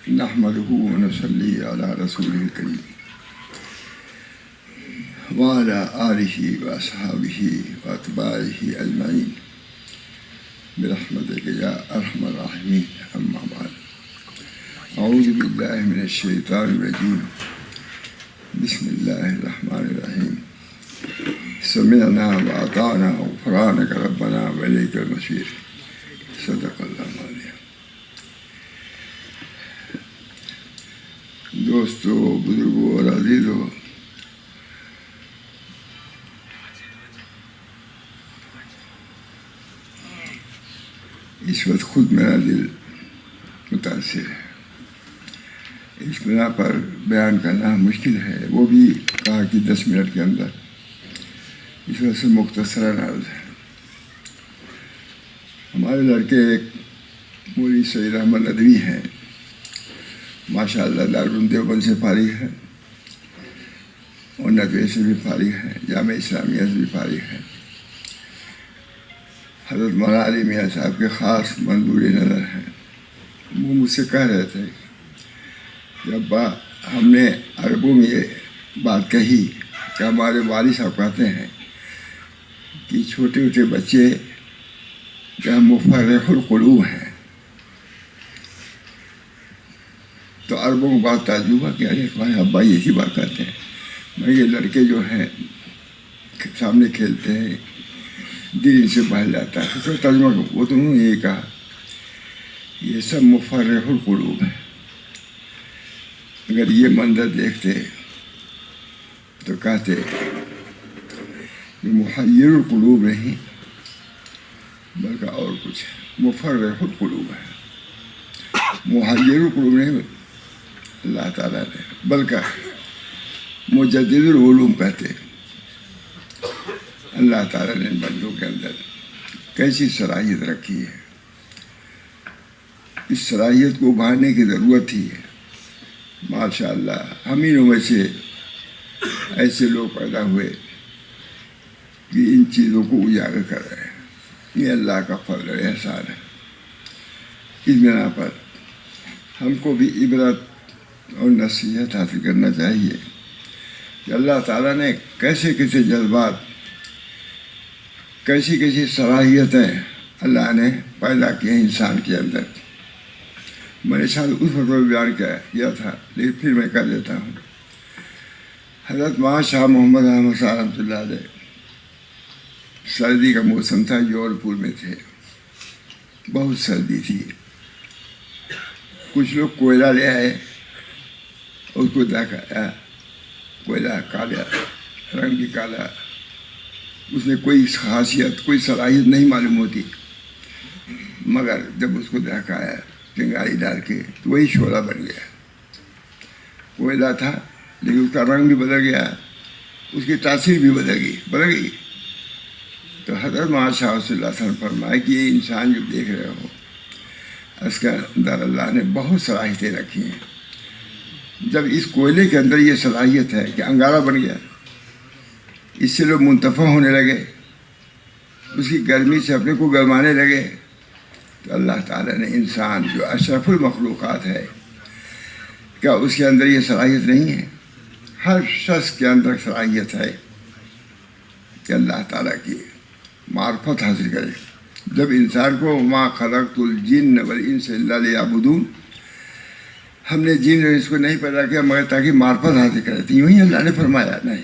نحمده ونصلي على رسوله الكريم وعلى آله وأصحابه وأتباعه أجمعين برحمتك يا أرحم الراحمين. أما بعد، أعوذ بالله من الشيطان الرجيم. بسم الله الرحمن الرحيم. سمعنا وأطعنا غفرانك ربنا وإليك المصير. صدق اللہ العظیم. دوستو، بزرگوں اور عزیزوں، اس وقت خود میرا دل متاثر ہے. اس بنا پر بیان کرنا مشکل ہے، وہ بھی کہا کہ 10 منٹ کے اندر. اس وجہ سے مختصراً عرض ہے. ہمارے لڑکے ایک مولوی سید احمد ندوی ہیں، ماشاء اللہ دارالعلوم دیوبند سے فارغ ہے اور ندوے سے بھی فارغ ہے، جامعہ اسلامیہ سے بھی فارغ ہے. حضرت مولانا علی میاں صاحب کے خاص منظور نظر ہیں. وہ مجھ سے کہہ رہے تھے جب ہم نے عربوں میں یہ بات کہی کہ ہمارے والد صاحب کہتے ہیں کہ چھوٹے چھوٹے بچے جو مفرح القلوب ہیں، تو عربوں کو بہت تعجب ہوا کہ ارے تمہارے ابا یہی بات کہتے ہیں. میں یہ لڑکے جو ہیں سامنے کھیلتے ہیں، دل سے بہل جاتا ہے. تو ترجمہ وہ تو انہوں نے یہ کہا یہ سب مفرح القلوب ہے. اگر یہ منظر دیکھتے تو کہتے یہ محیر القلوب نہیں بلکہ اور کچھ ہے، مفرح القلوب ہے. محیر القلوب نہیں اللہ تعالیٰ نے، بلکہ مجدد العلوم کہتے. اللہ تعالیٰ نے بندوں کے اندر کیسی صلاحیت رکھی ہے. اس صلاحیت کو ابھارنے کی ضرورت ہی ہے. ماشاء اللہ ہم ہی میں سے ایسے لوگ پیدا ہوئے کہ ان چیزوں کو اجاگر کر رہے ہیں. یہ اللہ کا فضل و احسان ہے. اس بنا پر ہم کو بھی عبرت اور نصیحت حاصل کرنا چاہیے کہ اللہ تعالیٰ نے کیسے کیسے جذبات، کیسی کیسی صلاحیتیں اللہ نے پیدا کی ہیں انسان کے اندر. میں نے شاید اس وقت بیان کیا تھا، لیکن پھر میں کر دیتا ہوں. حضرت وہاں شاہ محمد احمد صاحب رحمۃ اللہ علیہ، سردی کا موسم تھا، جول پور میں تھے، بہت سردی تھی. کچھ لوگ کوئلہ لے آئے، اس کو دیکھا، کوئلہ کالا، رنگ بھی کالا، اس میں کوئی خاصیت کوئی صلاحیت نہیں معلوم ہوتی، مگر جب اس کو دیکھایا چنگاری ڈال کے تو وہی شعلہ بن گیا. کوئلہ تھا لیکن اس کا رنگ بھی بدل گیا، اس کی تاثیر بھی بدل گئی. تو حضرت مولانا شاہ صلی اللہ علیہ وسلم فرمائے کہ یہ انسان جو دیکھ رہے ہو اس کے اندر اللہ نے بہت صلاحیتیں رکھی ہیں. جب اس کوئلے کے اندر یہ صلاحیت ہے کہ انگارہ بن گیا، اس سے لوگ منتفع ہونے لگے، اس کی گرمی سے اپنے کو گرمانے لگے، تو اللہ تعالیٰ نے انسان جو اشرف المخلوقات ہے، کیا اس کے اندر یہ صلاحیت نہیں ہے؟ ہر شخص کے اندر صلاحیت ہے کہ اللہ تعالیٰ کی معرفت حاصل کرے. جب انسان کو ما خلقت الجن والانس الا لیعبدون، ہم نے جن اور انس کو نہیں پیدا کیا مگر تاکہ معرفت حاصل کرے. تو یوں ہی اللہ نے فرمایا نہیں،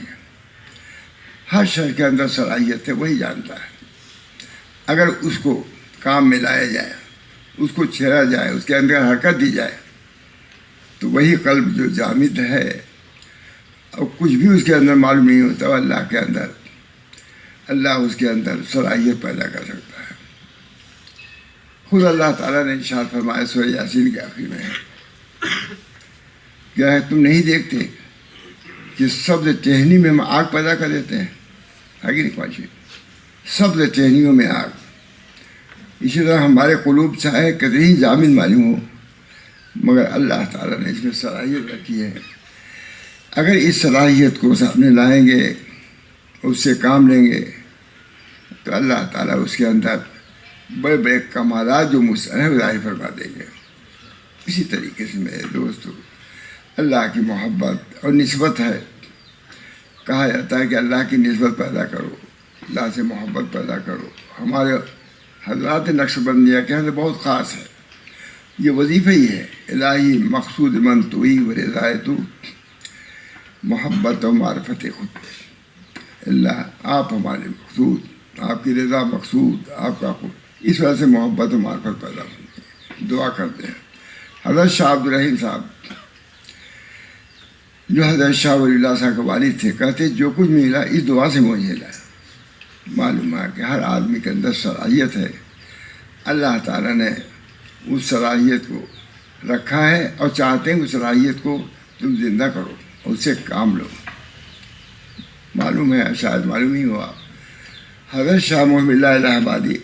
ہر شخص کے اندر صلاحیت ہے، وہی جانتا ہے. اگر اس کو کام میں لایا جائے، اس کو چھیڑا جائے، اس کے اندر حرکت دی جائے، تو وہی قلب جو جامد ہے اور کچھ بھی اس کے اندر معلوم نہیں ہوتا، اللہ اس کے اندر صلاحیت پیدا کر سکتا ہے. خود اللہ تعالیٰ نے ارشاد فرمایا سورہ یاسین کے آخر میں، کیا ہے تم نہیں دیکھتے کہ سبز ٹہنی میں ہم آگ پیدا کر دیتے ہیں؟ آگے نہیں پہنچے، سبز ٹہنیوں میں آگ. اسی طرح ہمارے قلوب چاہے کتنی جامد معلوم ہو مگر اللہ تعالیٰ نے اس میں صلاحیت رکھی ہے. اگر اس صلاحیت کو سامنے لائیں گے، اس سے کام لیں گے، تو اللہ تعالیٰ اس کے اندر بڑے بڑے کمالات جو مستحب ظاہر فرما دیں گے. اسی طریقے سے میرے دوستو اللہ کی محبت اور نسبت ہے. کہا جاتا ہے کہ اللہ کی نسبت پیدا کرو، اللہ سے محبت پیدا کرو. ہمارے حضرات نقش بندیہ کے یہاں بہت خاص ہے، یہ وظیفہ ہی ہے. الہی مقصود من توئی و رضائے تو، محبت و معرفت خود. اللہ آپ ہمارے مقصود، آپ کی رضا مقصود، آپ کا خود، اس وجہ سے محبت و معرفت پیدا ہوتی ہے. دعا کرتے ہیں. حضرت شاہ عبد الرحیم صاحب جو حضرت شاہ ولی اللہ صاحب کے والد تھے، کہتے جو کچھ ملا اس دعا سے مجھے ملا. معلوم ہے کہ ہر آدمی کے اندر صلاحیت ہے، اللہ تعالیٰ نے اس صلاحیت کو رکھا ہے اور چاہتے ہیں اس صلاحیت کو تم زندہ کرو، اس سے کام لو. معلوم ہے، شاید معلوم ہی ہوا، حضرت شاہ محمد اللہ الہ آبادی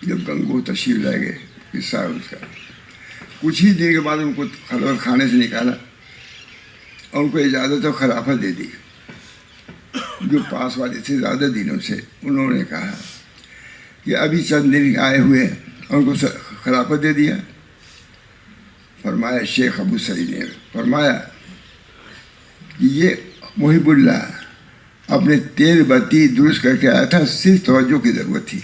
جب گنگو تشریف لے گئے، قصہ ہے اس کا. کچھ ہی دن کے بعد ان کو خلوت خانے سے نکالا اور ان کو اجازت و خلافت دے دی. جو پاس والے تھے زیادہ دنوں سے، انہوں نے کہا کہ ابھی چند دن آئے ہوئے اور ان کو خلافت دے دیا. فرمایا شیخ ابو سعید نے فرمایا کہ یہ محب اللہ اپنے تیل بتی درست کر کے آیا تھا، صرف توجہ کی ضرورت تھی.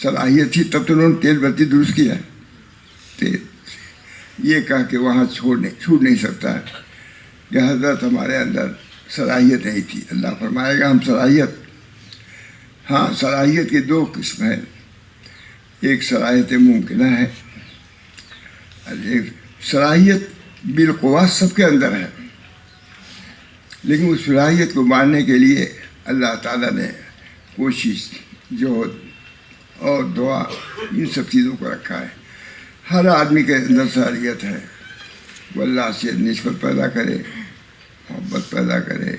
صلاحیت تھی تب تو انہوں نے تیل بتی درست کیا. یہ کہا کہ وہاں چھوٹ نہیں سکتا کہ حضرت ہمارے اندر صلاحیت نہیں تھی. اللہ فرمائے گا ہم صلاحیت، ہاں صلاحیت کی دو قسم ہے. ایک صلاحیت ممکنہ ہے، ایک صلاحیت بالقوا سب کے اندر ہے، لیکن اس صلاحیت کو ماننے کے لیے اللہ تعالیٰ نے کوشش، جہد اور دعا، ان سب چیزوں کو رکھا ہے. ہر آدمی کے اندر صلاحیت ہے، وہ اللہ سے نسبت پیدا کرے، محبت پیدا کرے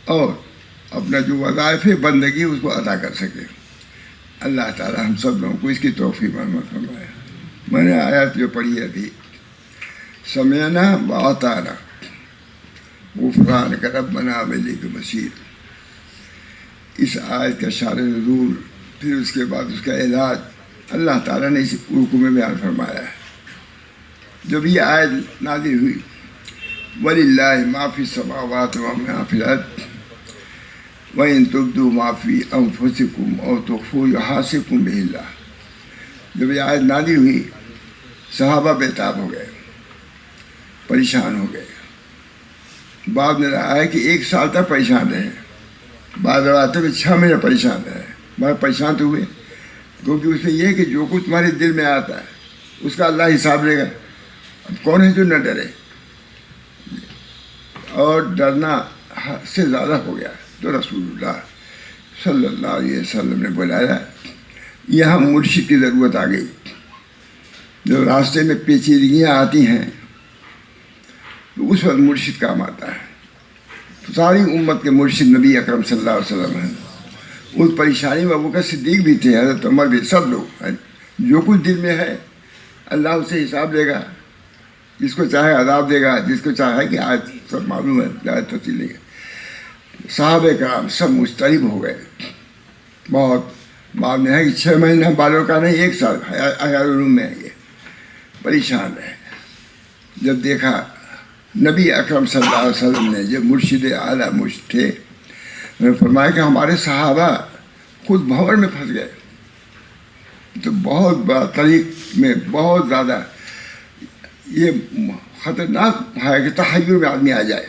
اور اپنا جو وظائف بندگی اس کو ادا کر سکے. اللہ تعالیٰ ہم سب لوگوں کو اس کی توفیق عطا فرمائے. میں نے آیت جو پڑھی ہے ابھی، سمعنا وأطعنا غفرانک ربنا وإلیک المصیر، اس آیت کا شارح نزول، پھر اس کے بعد اس کا علاج اللہ تعالیٰ نے اس رکوع میں بیان فرمایا ہے. جب یہ آیت نازل ہوئی، وَلِلَّهِ مَا فِي السَّمَاوَاتِ وَمَا فِي الْأَرْضِ وَإِن تُبْدُوا مَا فِي أَنفُسِكُمْ أَوْ تُخْفُوهُ يُحَاسِبْكُم بِهِ اللَّهُ. جب یہ آیت نازل ہوئی، صحابہ بے تاب ہو گئے، پریشان ہو گئے. بعد میں رہا ہے کہ 1 سال تک پریشان رہے، بعض روایتوں میں 6 مہینے پریشان رہے. بہت پریشان تو ہوئے، کیونکہ اس میں یہ ہے کہ جو کچھ تمہارے دل میں آتا ہے اس کا اللہ حساب لے گا. اب کون ہے جو نہ ڈرے؟ اور ڈرنا حد سے زیادہ ہو گیا. تو رسول اللہ صلی اللہ علیہ وسلم نے بلایا، یہاں مرشد کی ضرورت آ گئی. جو راستے میں پیچیدگیاں آتی ہیں تو اس وقت مرشد کام آتا ہے. ساری امت کے مرشد نبی اکرم صلی اللہ علیہ وسلم ہیں. اس پریشانی میں ابوبکر صدیق بھی تھے، حضرت عمر بھی، سب لوگ ہیں. جو کچھ دل میں ہے اللہ اسے حساب لے گا، جس کو چاہے عذاب دے گا، جس کو چاہے کہ آج سب معلوم ہے، زیادہ تفصیل نہیں ہے. صحابہ کرام سب مضطرب ہو گئے. بہت بعد میں ہے کہ 6 مہینے بالوں کا نہیں، 1 سال عیال علوم میں یہ پریشان رہے. جب دیکھا نبی اکرم صلی اللہ علیہ وسلم نے، جب مرشد اعلیٰ مرشد تھے، انہوں نے فرمایا کہ ہمارے صحابہ خود بھنور میں پھنس گئے. تو بہت بڑا طریق میں بہت زیادہ یہ خطرناک ہے کہ تحیر میں آدمی آ جائے.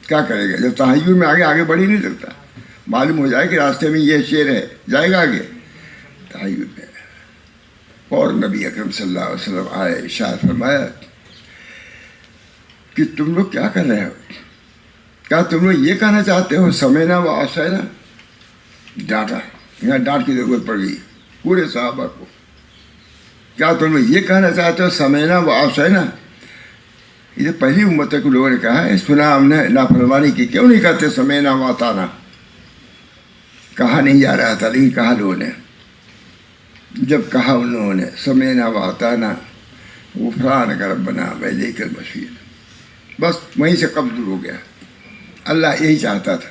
کیا کرے گا جب تحیر میں آگے بڑھ ہی نہیں سکتا. معلوم ہو جائے کہ راستے میں یہ شیر ہے، جائے گا آگے تحیر میں. اور نبی اکرم صلی اللہ علیہ وسلم آئے، ارشاد فرمایا کہ تم لوگ کیا کر رہے ہو؟ کیا تم لوگ یہ کہنا چاہتے ہو سمعنا و اطعنا؟ ڈانٹا، یہاں ڈانٹ کی ضرورت پڑ گئی پورے صحابہ کو. کیا تم لوگ یہ کہنا چاہتے ہو سمعنا و اطعنا؟ یہ پہلی امت کے لوگوں نے کہا ہے، سنا ہم نے نافرمانی کی، کیوں نہیں کہتے سمعنا و اطعنا؟ کہا نہیں جا رہا تھا، لیکن کہا لوگوں نے. جب کہا انہوں نے سمعنا و اطعنا غفرانک ربنا وإلیک المصیر، بس وہیں سے قبض دور ہو گیا. اللہ یہی چاہتا تھا،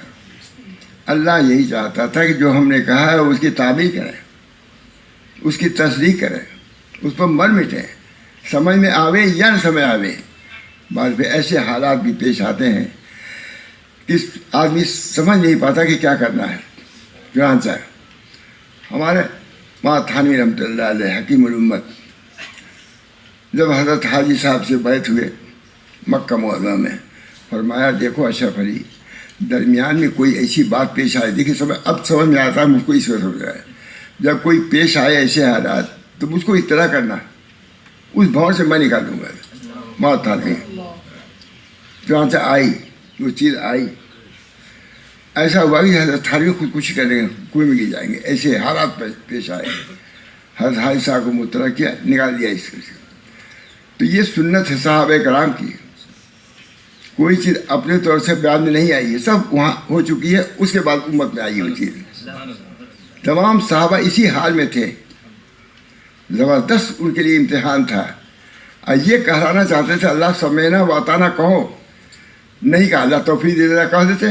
اللہ یہی چاہتا تھا کہ جو ہم نے کہا ہے اس کی تعمیل کریں، اس کی تصدیق کریں. اس پر مر مٹیں، سمجھ میں آوے یا نہ سمجھ آوے۔ بعض پہ ایسے حالات بھی پیش آتے ہیں کہ آدمی سمجھ نہیں پاتا کہ کیا کرنا ہے۔ چنانچہ ہمارے ماں تھانوی رحمۃ اللہ علیہ حکیم الامت جب حضرت حاجی صاحب سے بیعت ہوئے مکہ معظمہ میں، فرمایا دیکھو اشرف علی، درمیان میں کوئی ایسی بات پیش آئے، دیکھیے اب سمجھ میں آتا ہے مجھ کو اس وقت سمجھ آئے، جب کوئی پیش آئے ایسے حالات تو مجھ کو اطلاع کرنا، اس بھون سے میں نکال دوں گا۔ ماں تھانوی جہاں سے آئی وہ چیز آئی، ایسا ہوا کہ حضرت تھانوی خودکشی کریں گے، کنویں میں گر جائیں گے، ایسے حالات پیش آئے۔ حضرت حاجی صاحب کو مطلع کیا، نکال دیا اس سے۔ تو یہ سنت ہے صحابہ کرام کی، کوئی چیز اپنے طور سے بیان میں نہیں آئی ہے، سب وہاں ہو چکی ہے، اس کے بعد امت میں آئی وہ چیز۔ تمام صحابہ اسی حال میں تھے، زبردست ان کے لیے امتحان تھا، اور یہ کہلانا چاہتے تھے اللہ سمینا و اطعنا کہو، نہیں کہا، اللہ توفیق دے دینا کہہ دیتے،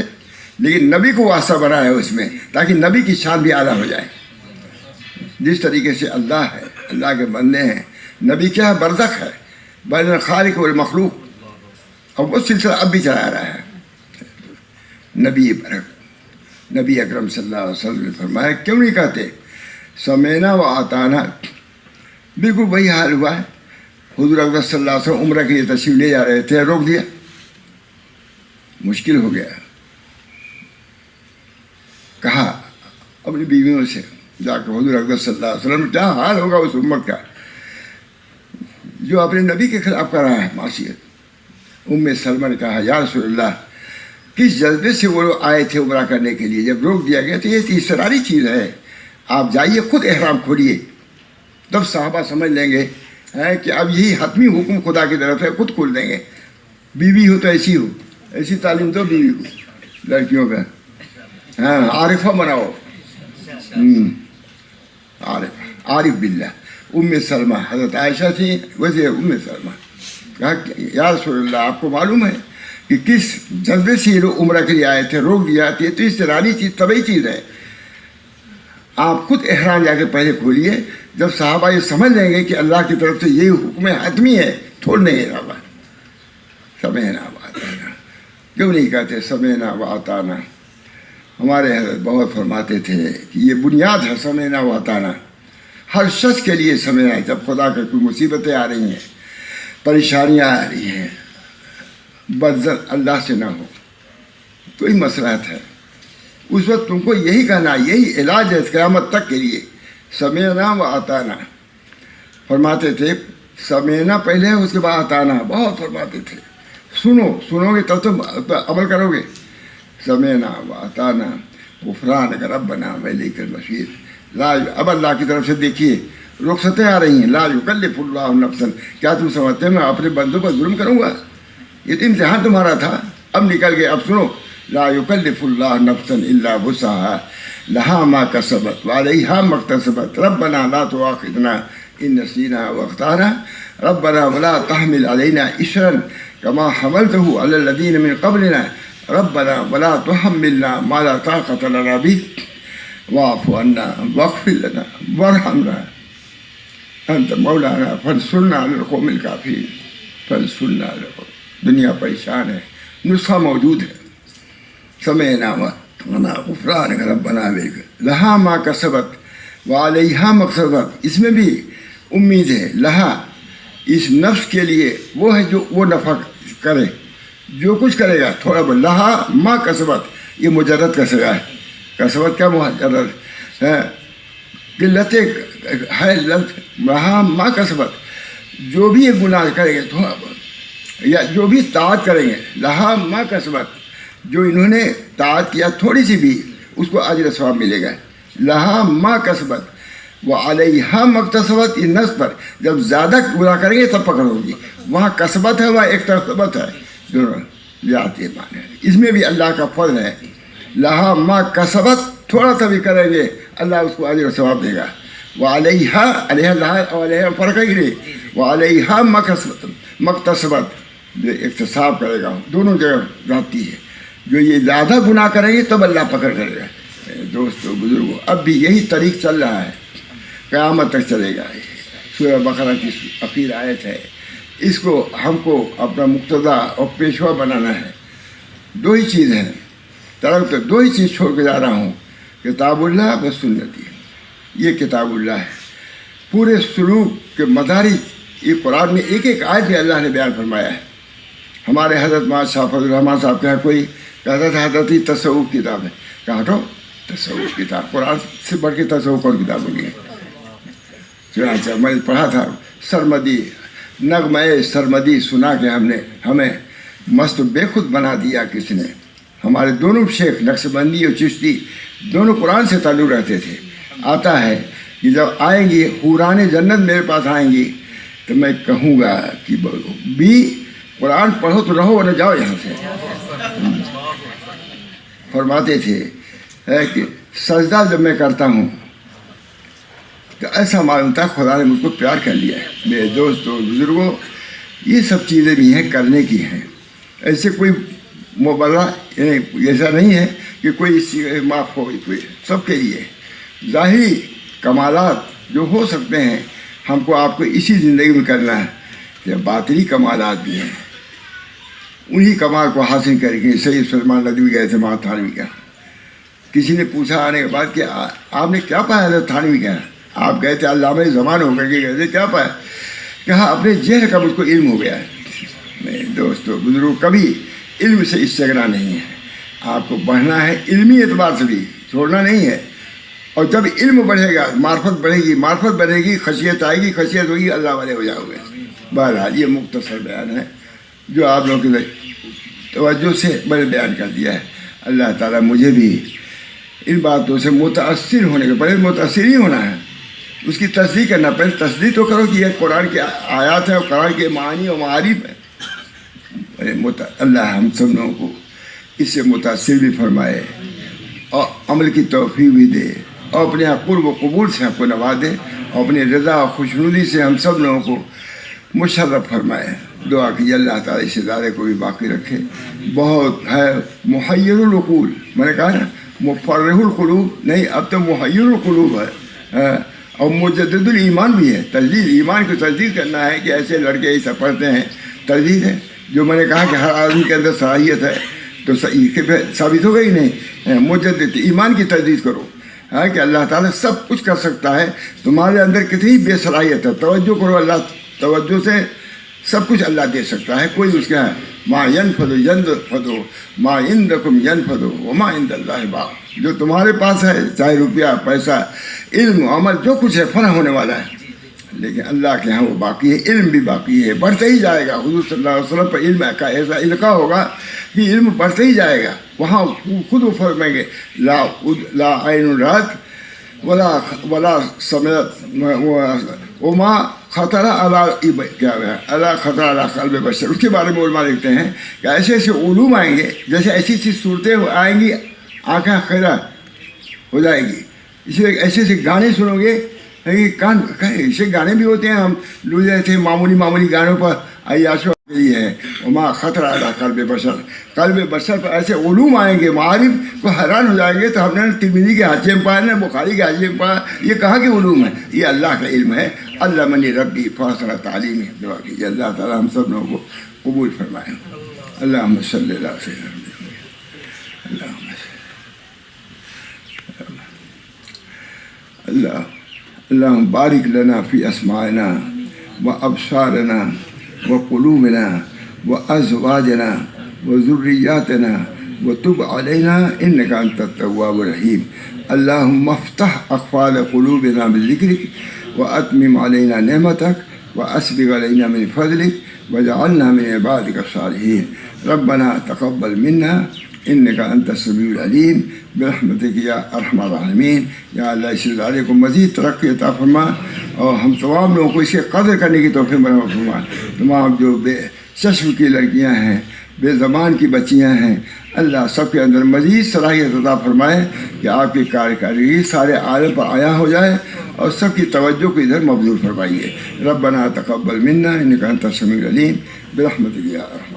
لیکن نبی کو واسطہ بنا ہے اس میں، تاکہ نبی کی شان بھی اعلیٰ ہو جائے۔ جس طریقے سے اللہ ہے، اللہ کے بندے ہیں، نبی کیا ہے، برزخ ہے بین الخالق والمخلوق، اور وہ سلسلہ اب بھی چلا رہا ہے۔ نبی اکرم صلی اللہ علیہ وسلم نے فرمایا کیوں نہیں کہتے سمینا و اطعنا؟ بالکل وہی حال ہوا ہے۔ حضور اکرم صلی اللہ علیہ وسلم عمرہ کے لیے تشریف لے جا رہے تھے، روک دیا، مشکل ہو گیا۔ کہا اپنی بیویوں سے جا کے حضور اکرم صلی اللہ علیہ وسلم کیا حال ہوگا اس امت کا جو اپنے نبی کے خلاف کر رہا ہے معصیت۔ سلمہ نے کہا یا رسول اللہ، کس جذبے سے وہ لوگ آئے تھے عمرہ کرنے کے لیے، جب روک دیا گیا تو یہ اضطراری چیز ہے، آپ جائیے خود احرام کھولیے، تب صحابہ سمجھ لیں گے کہ اب یہی حتمی حکم خدا کی طرف ہے، خود کھول دیں گے۔ بیوی ہو تو ایسی ہو، ایسی تعلیم دو بیوی کو، لڑکیوں کا، ہاں عارفہ بناؤ، عارف باللہ۔ سلمہ حضرت عائشہ تھی، ویسے سلمہ کہا یا رسول اللہ، آپ کو معلوم ہے کہ کس جذبے سے یہ لوگ عمرہ کے لیے آئے تھے، روک دیا تو اضطراری چیز، طبعی چیز ہے، آپ خود احرام جا کے پہلے کھولیے، جب صحابہ یہ سمجھ لیں گے کہ اللہ کی طرف سے یہ حکم حتمی ہے، چھوڑ دیں گے صحابہ۔ سمینا و اطعنا، کیوں نہیں کہتے سمینا و اطعنا؟ ہمارے حضرت بہت فرماتے تھے کہ یہ بنیاد ہے سمینا و اطعنا، ہر شخص کے لیے سمینا۔ جب خدا کے کوئی مصیبتیں آ رہی ہیں، پریشانیاں آ رہی ہیں، بدزن اللہ سے نہ ہو، کوئی مسئلہ ہے، اس وقت تم کو یہی کہنا، یہی علاج ہے قیامت تک کے لیے، سمینا و اطعنا۔ فرماتے تھے سمینا پہلے، اس کے بعد اطعنا، بہت فرماتے تھے، سنو گے تب تم عمل کرو گے۔ سمینا و اطعنا غفرانک ربنا والیک المصیر۔ اب اللہ کی طرف سے دیکھیے رخصتیں آ رہی ہیں، لا یکلف اللہ نفسا، کیا تم سمجھتے ہیں میں اپنے بندوں پر ظلم کروں گا؟ یہ تو امتحان تمہارا تھا، اب نکل گئے۔ اب سنو، لا یکلف اللہ نفسا الا وسعها لها ما کسبت وعلیہا ما اکتسبت ربنا لا تؤاخذنا ان نسینا واخطانا ربنا ولا تحمل علینا اصرا کما حملته علی الذین من قبلنا ربنا ولا تحملنا ما لا طاقة لنا به واعف عنا واغفر لنا وارحمنا انت مولانا فانصرنا علی القوم الکافرین۔ فانصرنا علی القوم، دنیا پریشان ہے، نسخہ موجود ہے، سمینا واطعنا غفرانک ربنا لہا ما کسبت وعلیہا ما اکتسبت۔ اس میں بھی امید ہے، لہا اس نفس کے لیے وہ ہے جو وہ نفع کرے، جو کچھ کرے گا تھوڑا بہت، لہا ما کسبت، یہ مجرد کا سگا ہے، کسبت کیا مجرد ہے، قلت ہے لفظ، لہا ما کسبت، جو بھی یہ گناہ کریں گے تھوڑا بہت، یا جو بھی طاعت کریں گے، لہا ما کسبت، جو انہوں نے طاعت کیا تھوڑی سی بھی، اس کو اجر ثواب ملے گا، لہا ما کسبت وعلیہا ما اکتسبت۔ یہ نصب پر جب زیادہ گناہ کریں گے تب پکڑ ہوگی، وہاں کسبت ہے، وہاں اکتسبت ہے، دونوں جاتے معنی ہے۔ اس میں بھی اللہ کا فضل ہے، لہا ما کسبت، تھوڑا سا بھی کریں گے اللہ اس کو اجر ثواب دے گا، وعلیہا، علیہ لہا اور علیہ فرق ہے کہ نہیں، وعلیہا ما اکتسبت، جو اکتساب کرے گا، دونوں جگہ جاتی ہے، جو یہ زیادہ گناہ کریں گے تب اللہ پکڑ کرے گا۔ دوستو بزرگوں، اب بھی یہی طریق چل رہا ہے، قیامت تک چلے گا، سورہ بقرہ کی اخیر آیت ہے. اس کو ہم کو اپنا مقتدا اور پیشوا بنانا ہے. دو ہی چیز ہیں، دو ہی چیز چھوڑ کے جا رہا ہوں، کتاب اللہ و سنتی. یہ کتاب اللہ ہے. پورے سلوک کے مدارج یہ قرآن میں ایک ایک آیت بھی اللہ نے بیان فرمایا ہے. ہمارے حضرت مولانا شاہ فضل الرحمان صاحب کے یہاں کوئی کہتا تھا حضرت تصوف کتاب ہے. کہا تو تصوف کتاب، قرآن سے بڑھ کے تصوف اور کتاب ہوگی. چنانچہ میں پڑھا تھا سرمدی، نغمہ سرمدی سنا کے ہمیں مست بے خود بنا دیا کس نے. ہمارے دونوں شیخ نقشبندی اور چشتی دونوں قرآن سے تعلق رہتے تھے. آتا ہے کہ جب آئیں گی حوران جنت میرے پاس آئیں گی تو میں کہوں گا کہ بھی قرآن پڑھو تو رہو نہ جاؤ یہاں سے. فرماتے تھے کہ سجدہ جب میں کرتا ہوں تو ایسا معلوم تھا خدا نے مجھ کو پیار کر لیا ہے. میرے دوستوں بزرگوں، یہ سب چیزیں بھی ہیں کرنے کی ہیں. ایسے کوئی مبالغہ ایسا نہیں ہے کہ کوئی اس چیز معاف ہو. کوئی سب کے لیے ظاہری کمالات جو ہو سکتے ہیں ہم کو آپ کو اسی زندگی میں کرنا ہے. کہ باطنی کمالات بھی ہیں، انہی کمال کو حاصل کر کے سید سلمان ندوی گئے تھے وہاں تھانوی کا. کسی نے پوچھا آنے کے بعد کہ آپ نے کیا پایا تھا تھانوی کا؟ آپ گئے تھے علامہ زمان ہو کر کے گئے تھے، کیا پایا؟ کہا اپنے جہل کا مجھ کو علم ہو گیا ہے. میرے دوستو بزرگوں، کبھی علم سے استغنا نہیں ہے. آپ کو بڑھنا ہے علمی اعتبار سے بھی، چھوڑنا نہیں ہے. اور جب علم بڑھے گا معرفت بڑھے گی، معرفت بڑھے گی خشیت آئے گی، خشیت ہوگی اللہ والے ہو جاؤ گے. بہرحال یہ مختصر بیان ہے جو آپ لوگوں کی توجہ سے میں نے بیان کر دیا ہے. اللہ تعالیٰ مجھے بھی ان باتوں سے متاثر ہونے کے پہلے متاثر ہی ہونا ہے، اس کی تصدیق کرنا. پہلے تصدیق تو کرو کہ یہ قرآن کی آیات ہے اور قرآن کے معانی و معارف ہے. اللہ ہم سب لوگوں کو اس سے متاثر بھی فرمائے اور عمل کی توفیق بھی دے اور اپنے قرب و قبول سے ہم کو نوازے اور اپنی رضا اور خوشنودی سے ہم سب لوگوں کو مشرف فرمائے. دعا کی اللہ تعالیٰ اس ادارے کو بھی باقی رکھے. بہت ہے محیر العقول، میں نے کہا نا مفرح القلوب نہیں، اب تو محیر القلوب ہے. اور مجدد الایمان بھی ہے. تجدید ایمان کو تجدید کرنا ہے کہ ایسے لڑکے ایسا پڑھتے ہیں. تجدید ہے جو میں نے کہا کہ ہر آدمی کے اندر صلاحیت ہے تو ثابت ہو گئی نہیں. مجدد ایمان کی تجدید کرو کہ اللہ تعالیٰ سب کچھ کر سکتا ہے. تمہارے اندر کتنی بے صلاحیت ہے، توجہ کرو. اللہ توجہ سے سب کچھ اللہ دے سکتا ہے. کوئی اس کا ما ینفدو ینفدو ما عندکم ینفدو وما عند اللہ باق. جو تمہارے پاس ہے چاہے روپیہ پیسہ علم عمل جو کچھ ہے فنا ہونے والا ہے، لیکن اللہ کے ہاں وہ باقی ہے. علم بھی باقی ہے، بڑھتے ہی جائے گا. حضور صلی اللہ علیہ وسلم پر علم کا ایسا القاء ہوگا کہ علم بڑھتے ہی جائے گا. وہاں خود وہ فرمائیں گے لا عین رات ولا سمعت وما خطرہ اللہ خطرہ اللہ قلب بشر. اس کے بارے میں علماء لکھتے ہیں کہ ایسے ایسے علوم آئیں گے، جیسے ایسی ایسی صورتیں آئیں گی آنکھیں خیرہ ہو جائے گی. اس لیے ایسے ایسے گانے سنو گے، کان ایسے گانے بھی ہوتے ہیں. ہم لوگ تھے معمولی گانوں پر عیاشو یہ ہے وما خطرہ اللہ قلب بشر. قلب بشر پر ایسے علوم آئیں گے معارف کو حیران ہو جائیں گے. تو ہم نے ترمذی کے حاشیے میں پڑھا، بخاری کے حاشیے میں پڑھا، یہ کہاں کے علوم ہے؟ یہ اللہ کا علم ہے. علمنی ربی فاصلہ تعلیم. دعا کیجیے اللہ تعالیٰ ہم سب لوگوں کو قبول فرمائے. اللہم صلی اللہ علیہ وسلم. اللہم بارک لنا فی اسماعنا و ابصارنا و قلوبنا و ازواجنا و ذریاتنا و تب علینا انک انت التواب الرحیم. اللہم افتح اقفال قلوبنا بذکرک و اتمم علینا نعمتک و اسبغ علینا من فضلک وجعلنا من عبادک الصالحین. ربنا تقبل منا انک انت السمیع العلیم برحمتک یا ارحم الراحمین. یا اللہ اس ادارے کو مزید ترقی عطا فرما اور ہم تمام لوگوں کو اس کے قدر کرنے کی توفیق بنا فرما. تمام جو بے چشم کی لڑکیاں ہیں، بے زبان کی بچیاں ہیں، اللہ سب کے اندر مزید صلاحیت عطا فرمائے کہ آپ کی کارکردگی سارے عالم پر آیا ہو جائے اور سب کی توجہ کو ادھر مبذول فرمائیے. ربنا تقبل منا انک انت السمیع العلیم برحمتک یا ارحم